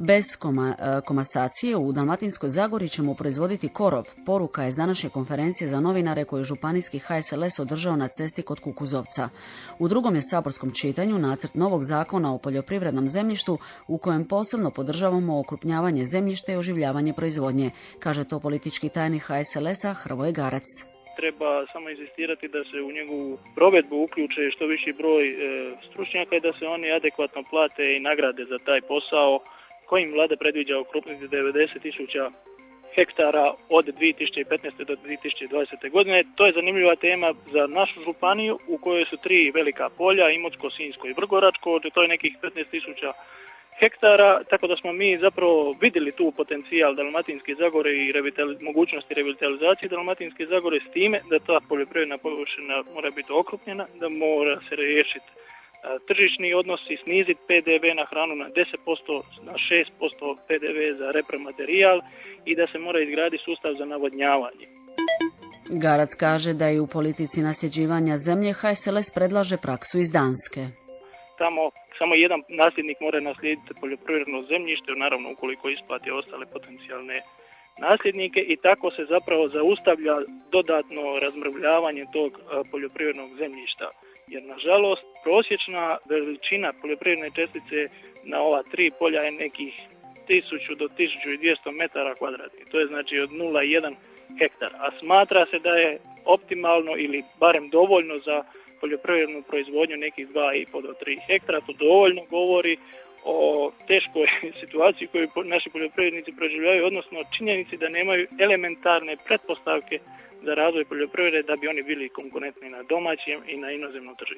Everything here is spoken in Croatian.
Bez komasacije u Dalmatinskoj Zagori ćemo proizvoditi korov, poruka je s današnje konferencije za novinare koju županijski HSLS održao na cesti kod Kukuzovca. U drugom je saborskom čitanju nacrt novog zakona o poljoprivrednom zemljištu u kojem posebno podržavamo okrupnjavanje zemljišta i oživljavanje proizvodnje, kaže to politički tajnik HSLS-a Hrvoje Garac. Treba samo insistirati da se u njegovu provedbu uključe što viši broj stručnjaka i da se oni adekvatno plate i nagrade za taj posao kojim vlada predviđa okrupniti 90.000 hektara od 2015. do 2020. godine. To je zanimljiva tema za našu županiju u kojoj su 3 velika polja, Imotsko, Sinjsko i Vrgoračko, to je nekih 15.000 hektara, tako da smo mi zapravo vidjeli tu potencijal Dalmatinske Zagore i mogućnosti revitalizacije Dalmatinske Zagore s time da ta poljoprivredna površina mora biti okrupnjena, da mora se riješiti tržišni odnosi, sniziti PDV na hranu na 10%, na 6% PDV za repromaterijal i da se mora izgraditi sustav za navodnjavanje. Garac kaže da i u politici nasljeđivanja zemlje HSLS predlaže praksu iz Danske. Tamo samo jedan nasljednik mora naslijediti poljoprivredno zemljište, naravno ukoliko isplati ostale potencijalne nasljednike i tako se zapravo zaustavlja dodatno razmrvljavanje tog poljoprivrednog zemljišta. Jer nažalost prosječna veličina poljoprivredne čestice na ova 3 polja je nekih 1000 do 1200 metara kvadratnih. To je znači od 0,1 hektar. A smatra se da je optimalno ili barem dovoljno za poljoprivrednu proizvodnju nekih 2,5 do 3 hektara. To dovoljno govori o teškoj situaciji koju naši poljoprivrednici proživljavaju, odnosno činjenici da nemaju elementarne pretpostavke za razvoj poljoprivrede da bi oni bili konkurentni na domaćem i na inozemnom tržištu.